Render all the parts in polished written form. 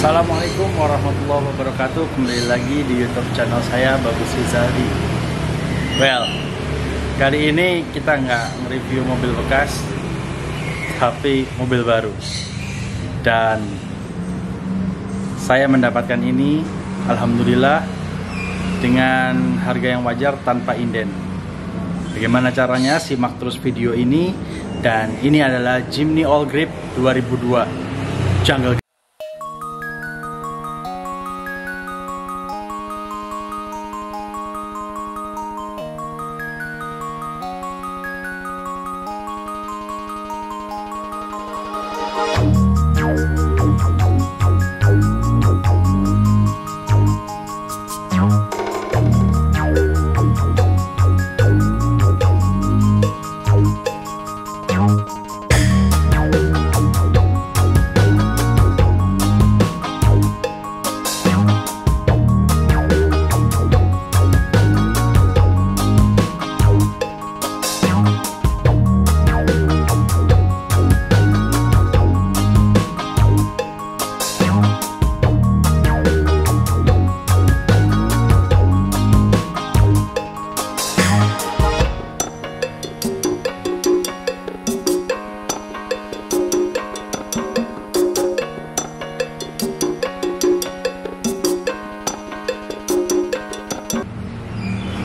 Assalamualaikum warahmatullahi wabarakatuh. Kembali lagi di YouTube channel saya, Bagus Rizaldi. Well, kali ini kita nggak nge-review mobil bekas, tapi mobil baru. Dan saya mendapatkan ini, alhamdulillah, dengan harga yang wajar tanpa inden. Bagaimana caranya? Simak terus video ini. Dan ini adalah Jimny All Grip 2002 Jungle.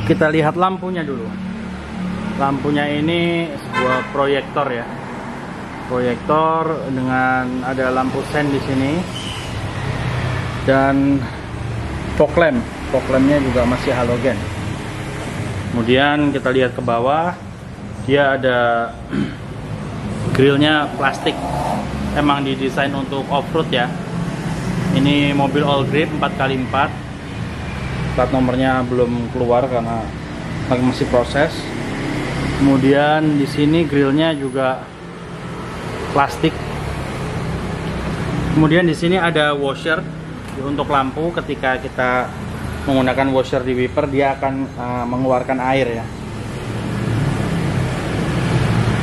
Kita lihat lampunya dulu. Lampunya ini sebuah proyektor ya. Proyektor dengan ada lampu sen di sini. Dan fog lamp. Fog lampnya juga masih halogen. Kemudian kita lihat ke bawah. Dia ada grillnya plastik. Emang didesain untuk off-road ya. Ini mobil all grip 4x4. Plat nomornya belum keluar karena masih proses. Kemudian di sini grillnya juga plastik. Kemudian di sini ada washer untuk lampu. Ketika kita menggunakan washer di wiper, dia akan mengeluarkan air ya.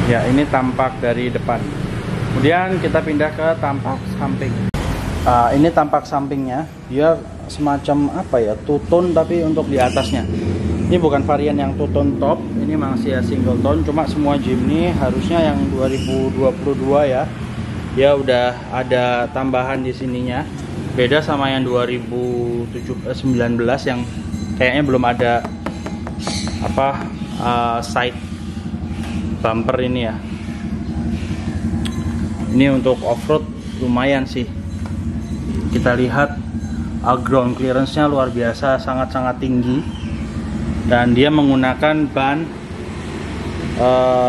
Ya, ini tampak dari depan. Kemudian kita pindah ke tampak samping. Ini tampak sampingnya. Dia semacam apa ya, two-tone tapi untuk di atasnya. Ini bukan varian yang two-tone top, ini masih ya single tone. Cuma semua Jimny harusnya yang 2022 ya, dia udah ada tambahan di sininya. Beda sama yang 2019 yang kayaknya belum ada apa side bumper ini ya. Ini untuk off-road lumayan sih. Kita lihat ground clearance-nya luar biasa, sangat-sangat tinggi. Dan dia menggunakan ban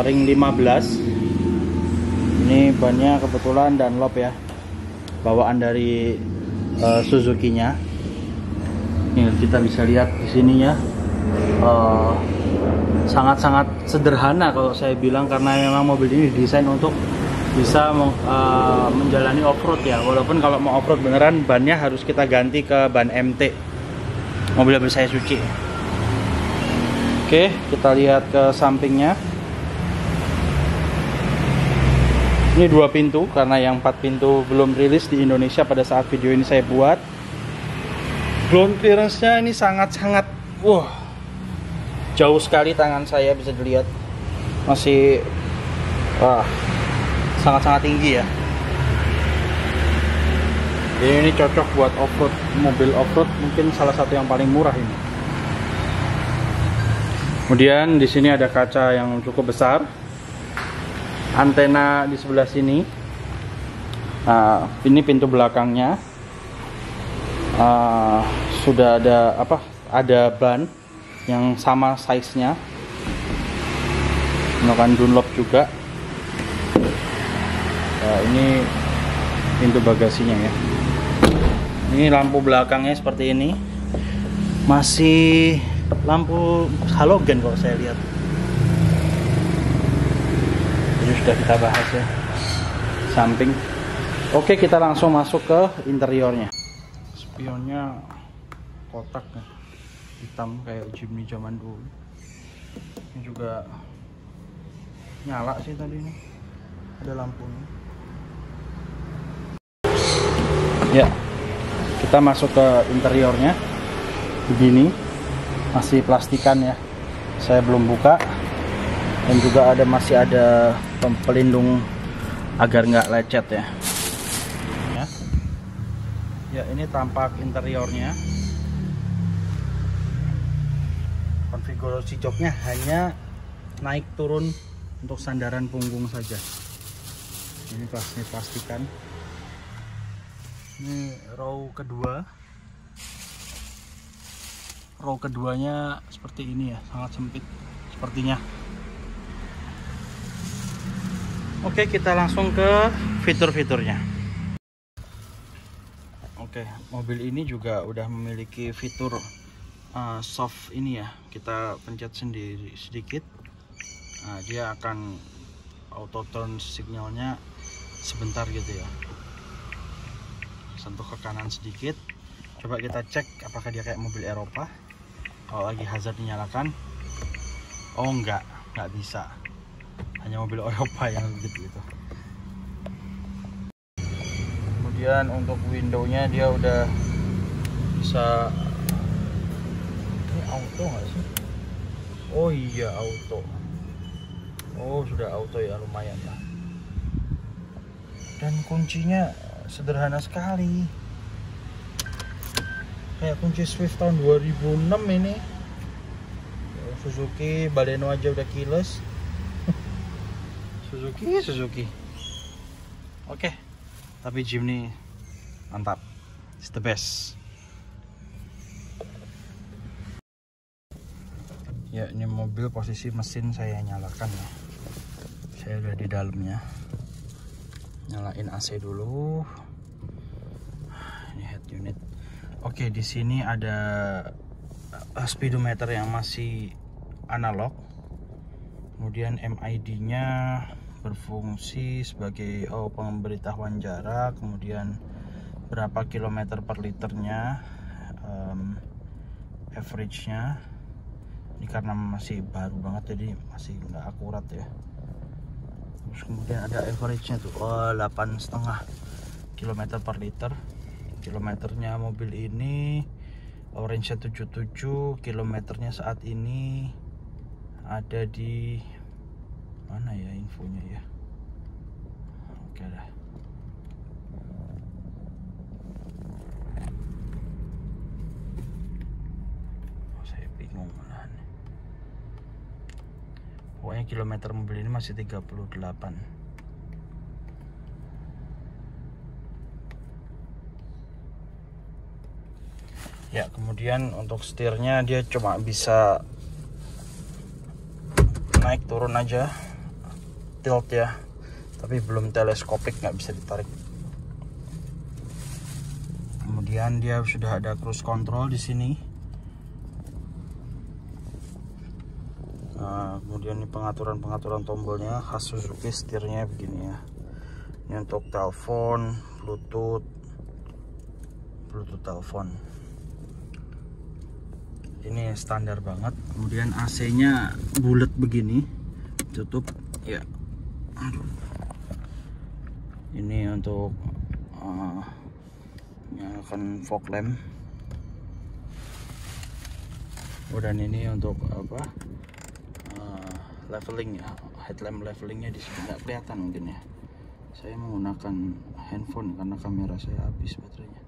ring 15. Ini bannya kebetulan Dunlop ya, bawaan dari Suzuki-nya. Ini kita bisa lihat di sini ya, sangat-sangat sederhana kalau saya bilang, karena memang mobil ini didesain untuk bisa menjalani off-road ya. Walaupun kalau mau off-road beneran, bannya harus kita ganti ke ban MT, mobil saya suci. Oke, kita lihat ke sampingnya. Ini 2 pintu, karena yang 4 pintu belum rilis di Indonesia pada saat video ini saya buat. Ground clearance-nya ini sangat-sangat jauh sekali. Tangan saya bisa dilihat masih sangat-sangat tinggi ya. Jadi ini cocok buat off-road, mobil off-road mungkin salah satu yang paling murah ini. Kemudian di sini ada kaca yang cukup besar. Antena di sebelah sini. Nah, ini pintu belakangnya. Sudah ada apa? Ada ban yang sama size-nya. Menggunakan Dunlop juga. Ini pintu bagasinya ya. Ini lampu belakangnya seperti ini. Masih lampu halogen kalau saya lihat. Ini sudah kita bahas ya, samping. Oke, kita langsung masuk ke interiornya. Spionnya kotak ya, hitam kayak Jimny zaman dulu. Ini juga nyala sih tadi ini, ada lampunya. Ya, Kita masuk ke interiornya. Begini, masih plastikan ya, saya belum buka. Dan juga masih ada pelindung agar nggak lecet ya. Ya, ini tampak interiornya. Konfigurasi joknya hanya naik turun untuk sandaran punggung saja. Ini plastikan. Ini row kedua. Row keduanya seperti ini ya, sangat sempit sepertinya. Oke, kita langsung ke fitur-fiturnya. Oke, mobil ini juga udah memiliki fitur soft ini ya. Kita pencet sendiri sedikit, nah, dia akan auto turn signalnya sebentar gitu ya. Sentuh ke kanan sedikit. Coba kita cek apakah dia kayak mobil Eropa. Kalau lagi hazard dinyalakan, oh nggak bisa, hanya mobil Eropa yang gitu. Kemudian untuk windownya dia udah bisa, ini auto nggak sih? Oh iya, auto. Oh, sudah auto ya, lumayan lah. Dan kuncinya sederhana sekali, kayak kunci Swift tahun 2006 ini. Suzuki Baleno aja udah keyless. Suzuki. Oke, tapi Jimny mantap, it's the best. Ya, ini mobil posisi mesin saya nyalakan ya. Saya udah di dalamnya. Nyalain AC dulu. Ini head unit. Oke, di sini ada speedometer yang masih analog. Kemudian MID-nya berfungsi sebagai pemberitahuan jarak, kemudian berapa kilometer per liternya, average-nya. Ini karena masih baru banget jadi masih nggak akurat ya. Terus kemudian ada average-nya tuh, 8,5 km per liter. Kilometernya mobil ini range-nya 77, kilometernya saat ini ada di mana ya infonya ya. Oke dah. Saya bingung malahan. Pokoknya kilometer mobil ini masih 38. Ya, kemudian untuk setirnya dia cuma bisa naik turun aja, tilt ya, tapi belum teleskopik, nggak bisa ditarik. Kemudian dia sudah ada cruise control di sini. Nah, kemudian ini pengaturan tombolnya khas Suzuki, setirnya begini ya. Ini untuk telepon, Bluetooth telepon. Ini standar banget. Kemudian AC-nya bulat begini, tutup ya. Aduh. Ini untuk nyalakan fog lamp. Dan ini untuk apa? Leveling ya, headlamp levelingnya di sini nggak kelihatan mungkin ya. Saya menggunakan handphone karena kamera saya habis baterainya.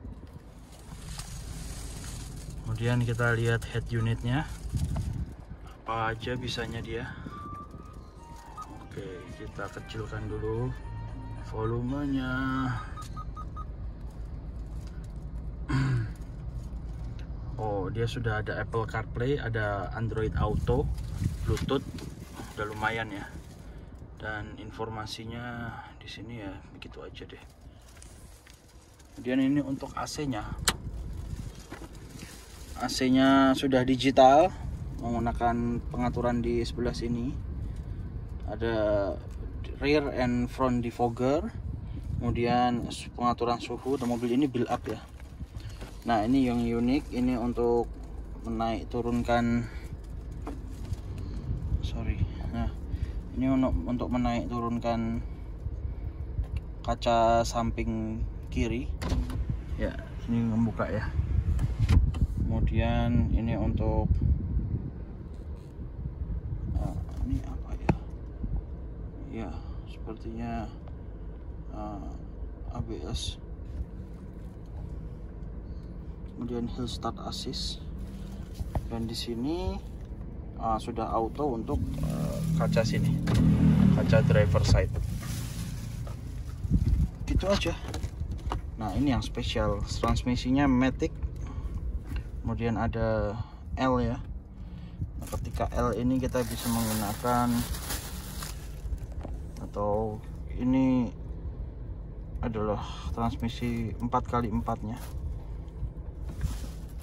Kemudian kita lihat head unitnya, apa aja bisanya dia. Oke, kita kecilkan dulu volumenya. Oh, dia sudah ada Apple CarPlay, ada Android Auto, Bluetooth, udah lumayan ya. Dan informasinya di sini ya begitu aja deh. Kemudian ini untuk AC-nya. AC-nya sudah digital, menggunakan pengaturan di sebelah sini. Ada rear and front defogger, kemudian pengaturan suhu. Dan mobil ini build up ya. Nah, ini yang unik, ini untuk menaik turunkan, nah ini untuk menaik turunkan kaca samping kiri ya. Ini ngebuka ya. Kemudian ini untuk ini apa ya? Ya, sepertinya ABS. Kemudian hill start assist. Dan di sini sudah auto untuk kaca sini, kaca driver side. Gitu aja. Nah, ini yang spesial, transmisinya matic. Kemudian ada L ya. Nah, ketika L ini kita bisa menggunakan, atau ini adalah transmisi 4x4 nya.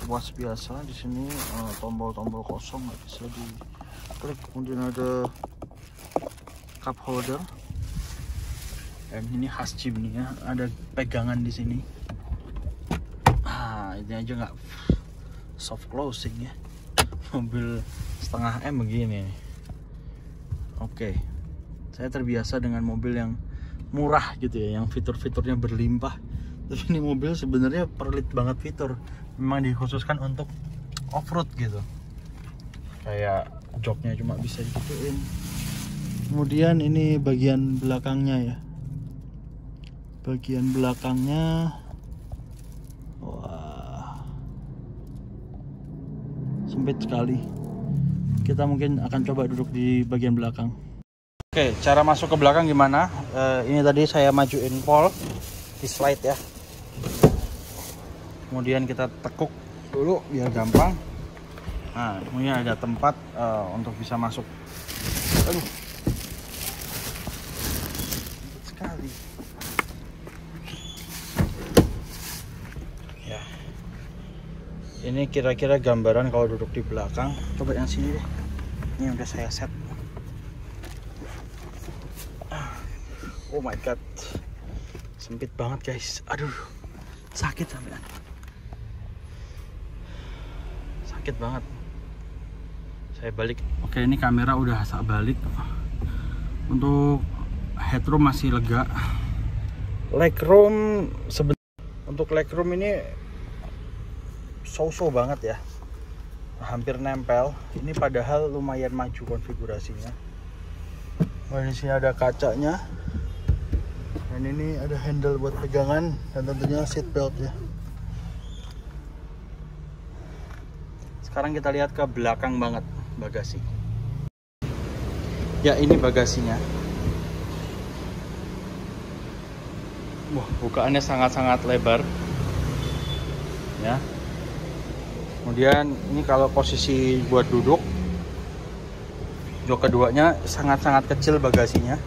Luas biasa. Di sini tombol-tombol kosong nggak bisa diklik. Kemudian ada cup holder. Dan ini khas Jimny ya, ada pegangan di sini. Ini aja nggak soft closing ya. Mobil setengah M begini. Oke, saya terbiasa dengan mobil yang murah gitu ya, yang fitur-fiturnya berlimpah. Tapi ini mobil sebenarnya perlit banget fitur. Memang dikhususkan untuk off-road gitu. Kayak joknya cuma bisa digituin. Kemudian ini bagian belakangnya ya. Bagian belakangnya, wah, sempit sekali. Kita mungkin akan coba duduk di bagian belakang. Oke, cara masuk ke belakang gimana? Ini tadi saya majuin pol di slide ya. Kemudian kita tekuk dulu biar gampang. Nah, kemudian ada tempat untuk bisa masuk. Aduh, sekali. Ya, ini kira-kira gambaran kalau duduk di belakang. Coba yang sini deh. Ini udah saya set. Oh my god, sempit banget guys. Aduh, sakit sampean. Sakit banget. Saya balik. Oke, ini kamera udah saya balik. Untuk headroom masih lega. Legroom untuk legroom ini so-so banget ya. Hampir nempel. Ini padahal lumayan maju konfigurasinya. Nah, di sini ada kacanya. Dan ini ada handle buat pegangan dan tentunya seat belt ya. Sekarang kita lihat ke belakang banget bagasi. Ya, ini bagasinya. Wah, bukaannya sangat-sangat lebar. Ya. Kemudian ini kalau posisi buat duduk, jok keduanya sangat-sangat kecil bagasinya.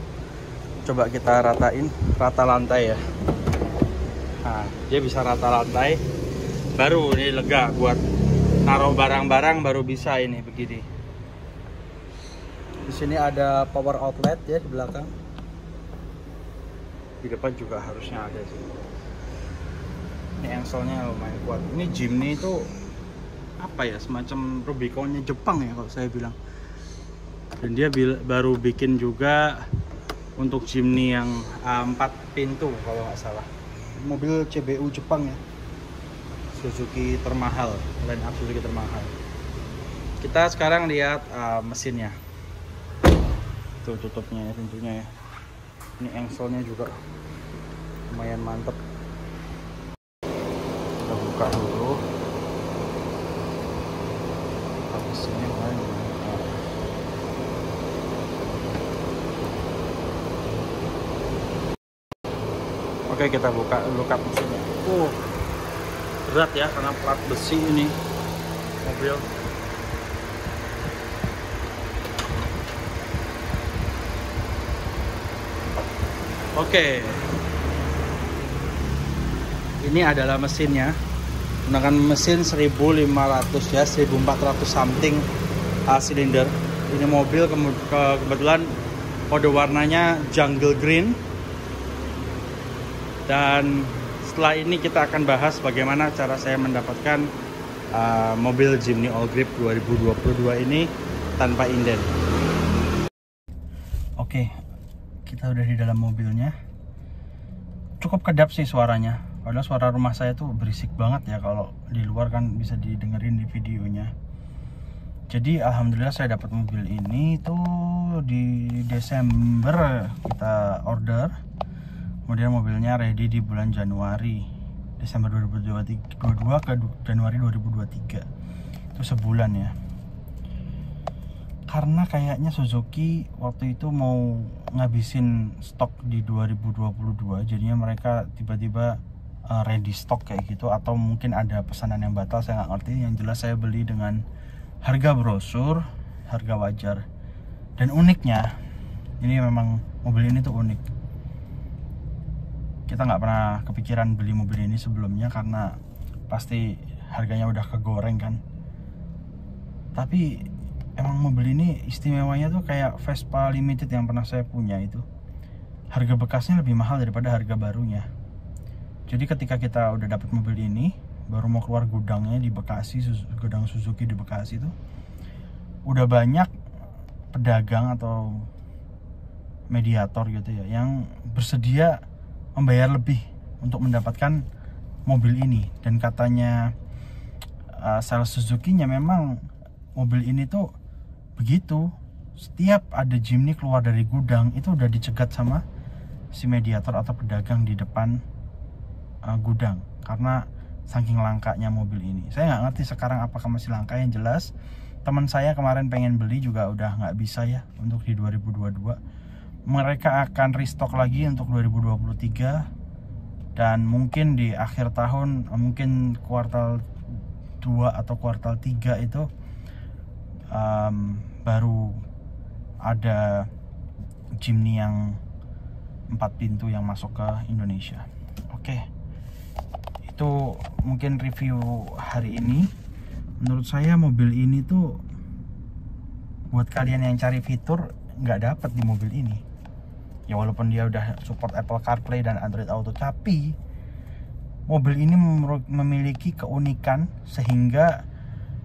Coba kita ratain, rata lantai ya. Nah, dia bisa rata lantai. Baru ini lega buat naruh barang-barang, baru bisa ini begini. Di sini ada power outlet ya di belakang. Di depan juga harusnya ada sih. Ini engselnya lumayan kuat. Ini Jimny itu apa ya, semacam Rubiconnya Jepang ya kalau saya bilang. Dan dia baru bikin juga untuk Jimny yang 4 pintu kalau nggak salah. Mobil CBU Jepang ya. Suzuki termahal, line up Suzuki termahal. Kita sekarang lihat mesinnya. Tuh tutupnya ya, tentunya ya. Ini engselnya juga lumayan mantep. Kita buka dulu. Mesinnya lumayan. Oke, kita buka dulu kap mesinnya. Berat ya karena plat besi ini mobil. Oke, ini adalah mesinnya. Menggunakan mesin 1500 ya, 1400 something silinder. Ini mobil kebetulan kode warnanya jungle green. Dan setelah ini kita akan bahas bagaimana cara saya mendapatkan mobil Jimny All Grip 2022 ini tanpa inden. Oke, kita udah di dalam mobilnya. Cukup kedap sih suaranya. Padahal suara rumah saya tuh berisik banget ya, kalau di luar kan bisa didengerin di videonya. Jadi alhamdulillah saya dapat mobil ini tuh di Desember kita order. Kemudian mobilnya ready di bulan Januari, Desember 2022 ke Januari 2023. Itu sebulan ya. Karena kayaknya Suzuki waktu itu mau ngabisin stok di 2022, jadinya mereka tiba-tiba ready stock kayak gitu, atau mungkin ada pesanan yang batal, saya nggak ngerti. Yang jelas saya beli dengan harga brosur, harga wajar. Dan uniknya, ini memang mobil ini tuh unik. Kita nggak pernah kepikiran beli mobil ini sebelumnya karena pasti harganya udah kegoreng kan. Tapi emang mobil ini istimewanya tuh kayak Vespa Limited yang pernah saya punya itu. Harga bekasnya lebih mahal daripada harga barunya. Jadi ketika kita udah dapat mobil ini, baru mau keluar gudangnya di Bekasi, gudang Suzuki di Bekasi itu, udah banyak pedagang atau mediator gitu ya yang bersedia membayar lebih untuk mendapatkan mobil ini. Dan katanya sales Suzuki-nya memang mobil ini tuh begitu, setiap ada Jimny keluar dari gudang itu udah dicegat sama si mediator atau pedagang di depan gudang, karena saking langkanya mobil ini. Saya nggak ngerti sekarang apakah masih langka. Yang jelas teman saya kemarin pengen beli juga udah nggak bisa ya untuk di 2022. Mereka akan restock lagi untuk 2023, dan mungkin di akhir tahun, mungkin kuartal 2 atau kuartal 3 itu baru ada Jimny yang 4 pintu yang masuk ke Indonesia. Oke, itu mungkin review hari ini. Menurut saya mobil ini tuh buat kalian yang cari fitur nggak dapat di mobil ini ya, walaupun dia udah support Apple CarPlay dan Android Auto, tapi mobil ini memiliki keunikan sehingga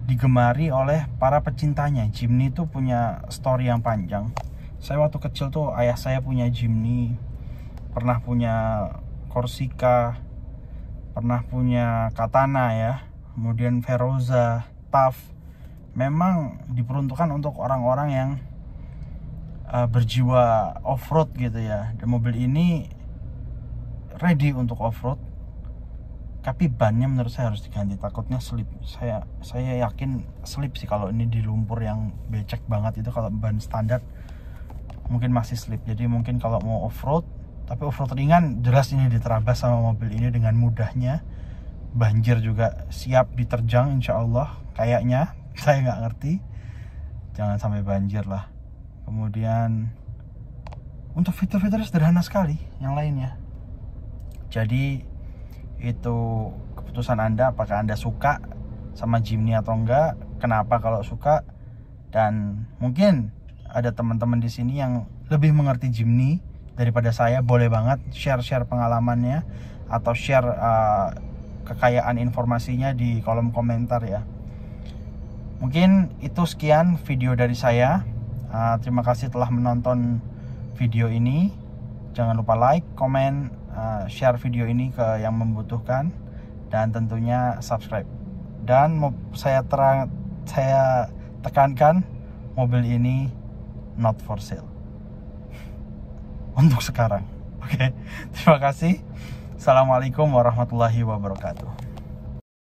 digemari oleh para pecintanya. Jimny itu punya story yang panjang. Saya waktu kecil tuh ayah saya punya Jimny, pernah punya Corsica, pernah punya Katana ya, kemudian Veroza, TAF. Memang diperuntukkan untuk orang-orang yang berjiwa off-road gitu ya. Dan mobil ini ready untuk off-road, tapi bannya menurut saya harus diganti, takutnya slip. Saya yakin slip sih kalau ini di lumpur yang becek banget itu. Kalau ban standar mungkin masih slip. Jadi mungkin kalau mau off-road, tapi off-road ringan, jelas ini diterabas sama mobil ini dengan mudahnya. Banjir juga siap diterjang insya Allah kayaknya. Saya nggak ngerti, jangan sampai banjir lah. Kemudian untuk fitur-fiturnya sederhana sekali yang lainnya. Jadi itu keputusan Anda, apakah Anda suka sama Jimny atau enggak, kenapa kalau suka. Dan mungkin ada teman-teman di sini yang lebih mengerti Jimny daripada saya, boleh banget share pengalamannya atau share kekayaan informasinya di kolom komentar ya. Mungkin itu sekian video dari saya. Terima kasih telah menonton video ini. Jangan lupa like, komen, share video ini ke yang membutuhkan, dan tentunya subscribe. Dan saya tekankan, mobil ini not for sale untuk sekarang. Oke, terima kasih. Assalamualaikum warahmatullahi wabarakatuh.